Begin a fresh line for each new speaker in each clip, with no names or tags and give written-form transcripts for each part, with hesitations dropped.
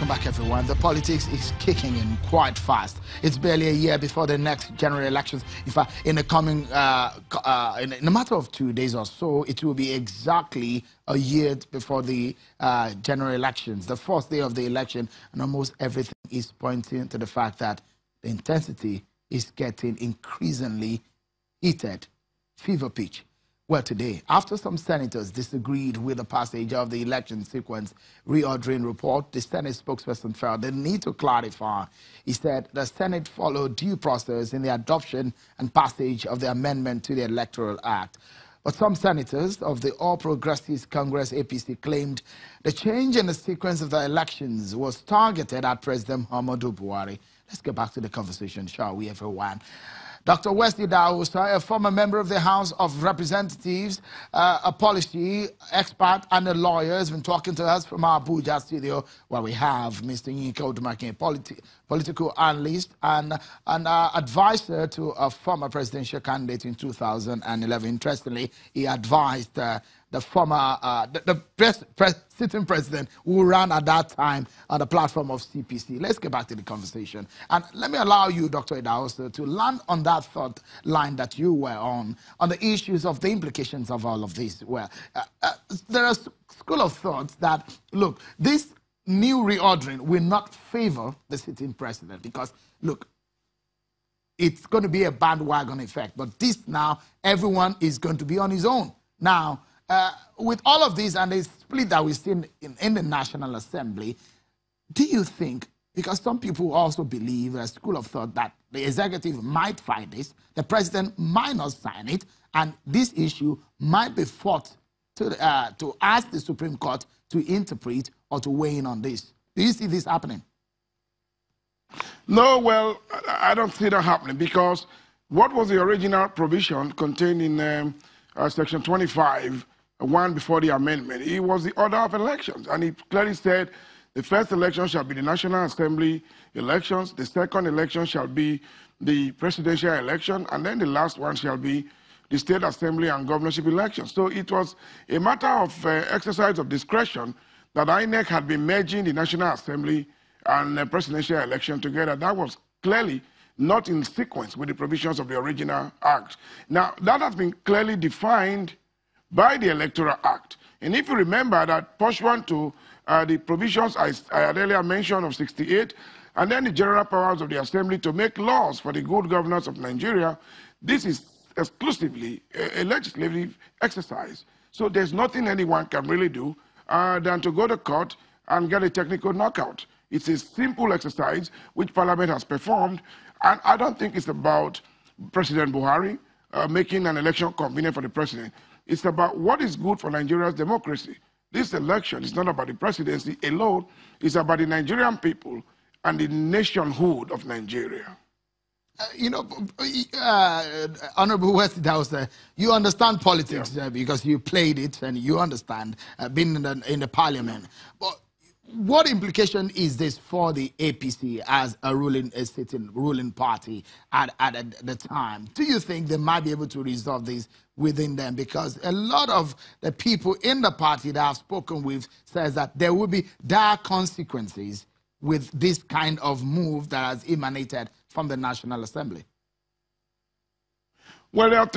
Welcome back, everyone. The politics is kicking in quite fast. It's barely a year before the next general elections. In fact, in the coming, in a matter of 2 days or so, it will be exactly a year before the general elections, the first day of the election, and almost everything is pointing to the fact that the intensity is getting increasingly heated, fever pitch. Well, today, after some senators disagreed with the passage of the election sequence reordering report, the Senate spokesperson felt the need to clarify. He said the Senate followed due process in the adoption and passage of the amendment to the Electoral Act. But some senators of the All Progressives Congress APC claimed the change in the sequence of the elections was targeted at President Muhammadu Buhari. Let's get back to the conversation, shall we, everyone? Dr. Wesley Idahosa, a former member of the House of Representatives, a policy expert and a lawyer, has been talking to us from our Abuja studio, where we have Mr. Yinka Odumakin, political analyst and advisor to a former presidential candidate in 2011. Interestingly, he advised the former, sitting president who ran at that time on the platform of CPC. Let's get back to the conversation. And let me allow you, Dr. Idahosa, to land on that thought line that you were on the issues of the implications of all of this. Well, there are school of thought that, look, this new reordering will not favor the sitting president because, look, it's going to be a bandwagon effect. But this now, everyone is going to be on his own. Now, with all of this and the split that we've seen in the National Assembly, do you think, because some people also believe, a school of thought, that the executive might fight this, the president might not sign it, and this issue might be fought to ask the Supreme Court to interpret or to weigh in on this? Do you see this happening?
No, well, I don't see that happening because what was the original provision contained in Section 25, one before the amendment? It was the order of elections, and it clearly said the first election shall be the National Assembly elections, the second election shall be the presidential election, and then the last one shall be the State Assembly and governorship elections. So it was a matter of exercise of discretion that INEC had been merging the National Assembly and the presidential election together. That was clearly not in sequence with the provisions of the original act. Now, that has been clearly defined by the Electoral Act. And if you remember that pursuant to the provisions I had earlier mentioned of 68, and then the general powers of the Assembly to make laws for the good governance of Nigeria, this is exclusively a legislative exercise. So there's nothing anyone can really do than to go to court and get a technical knockout. It's a simple exercise which Parliament has performed, and I don't think it's about President Buhari making an election convenient for the president. It's about what is good for Nigeria's democracy. This election is not about the presidency alone. It's about the Nigerian people and the nationhood of Nigeria.
Honorable Wesley Idahosa, you understand politics because you played it and you understand being in the parliament. But what implication is this for the APC as a sitting ruling party at the time? Do you think they might be able to resolve this within them? Because a lot of the people in the party that I've spoken with says that there will be dire consequences with this kind of move that has emanated from the National Assembly.
Well, there are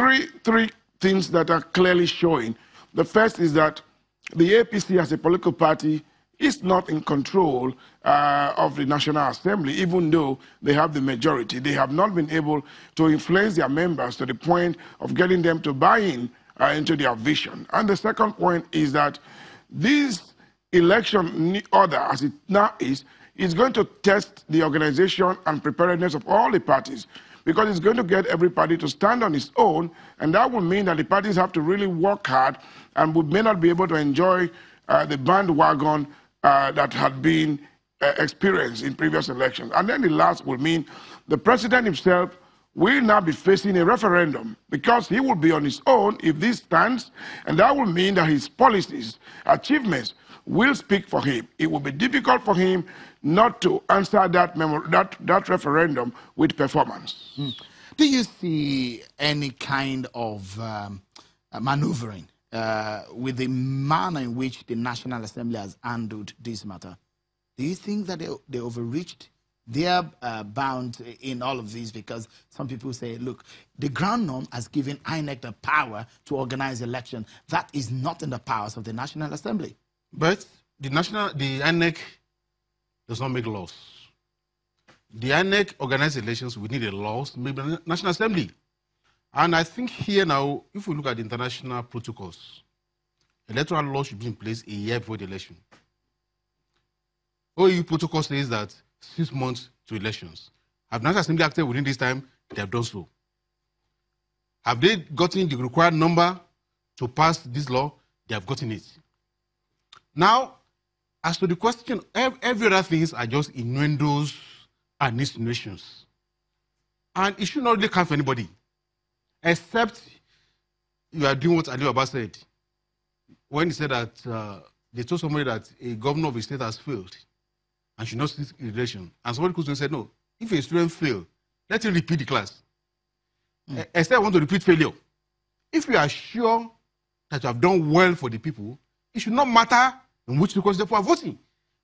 three things that are clearly showing. The first is that the APC as a political party is not in control of the National Assembly, even though they have the majority. They have not been able to influence their members to the point of getting them to buy in into their vision. And the second point is that this election order, as it now is going to test the organization and preparedness of all the parties, because it's going to get every party to stand on its own, and that will mean that the parties have to really work hard and we may not be able to enjoy the bandwagon that had been experienced in previous elections. And then the last will mean the president himself will now be facing a referendum because he will be on his own if this stands, and that will mean that his policies, achievements will speak for him. It will be difficult for him not to answer that referendum with performance.
Do you see any kind of maneuvering with the manner in which the National Assembly has handled this matter? Do you think that they overreached their bound in all of these? Because some people say, look, the ground norm has given INEC the power to organize election. That is not in the powers of the National Assembly.
But the INEC does not make laws. The INEC organizes elections. We need a laws, maybe the National Assembly. And I think here now, if we look at the international protocols, electoral law should be in place a year before the election. OEU protocol says that 6 months to elections. Have National Assembly acted within this time? They have done so. Have they gotten the required number to pass this law? They have gotten it. Now, as to the question, every other things are just innuendos and insinuations. And it should not really count for anybody, except you are doing what Ali Baba said. When he said that they told somebody that a governor of a state has failed and should not seek election. And somebody could say, no, if a student fails, let him repeat the class. Except I want to repeat failure. If you are sure that you have done well for the people, it should not matter in which because people are voting.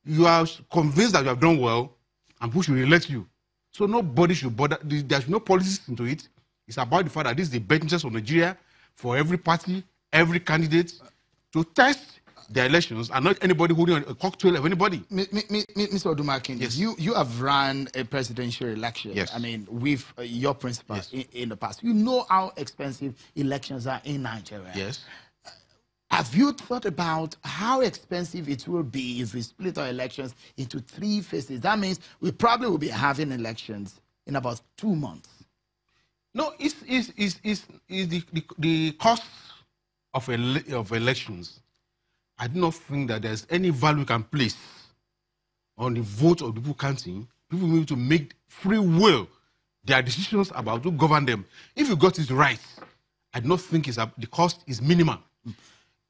You are convinced that you have done well, and people should elect you. So nobody should bother. There should be no politics into it. It's about the fact that this is the best interest of Nigeria for every party, every candidate to test their elections, and not anybody holding a cocktail of anybody.
Mr. Odumakin,
yes.
you have run a presidential election.
Yes.
I mean, with your principles
yes.
in the past. You know how expensive elections are in Nigeria.
Yes.
Have you thought about how expensive it will be if we split our elections into 3 phases? That means we probably will be having elections in about 2 months.
No, it's the cost of elections. I do not think that there's any value we can place on the vote of the people counting. People need to make free will their decisions about who govern them. If you got it right, I do not think the cost is minimal.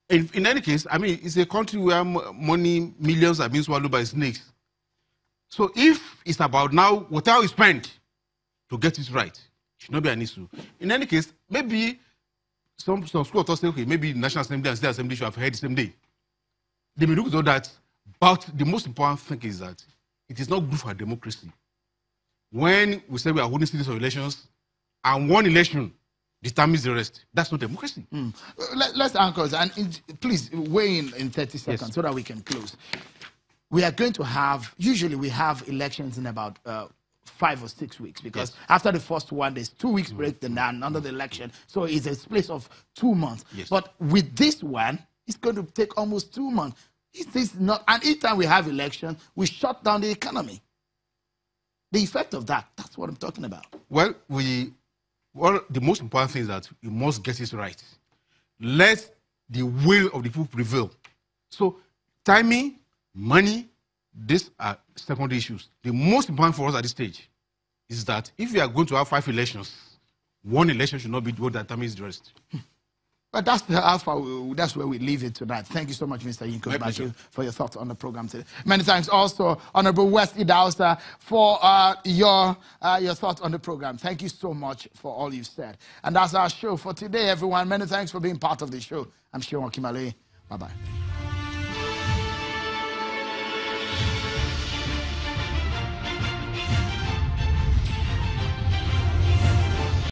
In any case, I mean, it's a country where money, millions are being swallowed by snakes. So if it's about now, whatever we spend to get it right, it should not be an issue. In any case, maybe some school of thought say, okay, maybe the National Assembly and State Assembly should have heard the same day. They may look at all that, but the most important thing is that it is not good for democracy. When we say we are holding series of elections, and one election determines the rest, that's not democracy.
Let's anchor, and please weigh in 30 seconds yes. so that we can close. We are going to have, usually we have elections in about 5 or 6 weeks, because yes. after the first one, there's 2 weeks break, then another the election. So it's a space of 2 months.
Yes.
But with this one, it's going to take almost 2 months. Is this not? And each time we have election, we shut down the economy. The effect of that, that's what I'm talking about.
Well, the most important thing is that we must get it right. Let the will of the people prevail. So timing, money, these are secondary issues. The most important for us at this stage is that if we are going to have 5 elections, 1 election should not be what determines the rest.
But that's where we leave it tonight. Thank you so much, Mr. Yinko Bashir, for your thoughts on the program today. Many thanks also, Honorable West Idahosa, for your thoughts on the program. Thank you so much for all you've said. And that's our show for today, everyone. Many thanks for being part of the show. I'm Seun Okinmaloye. Bye-bye.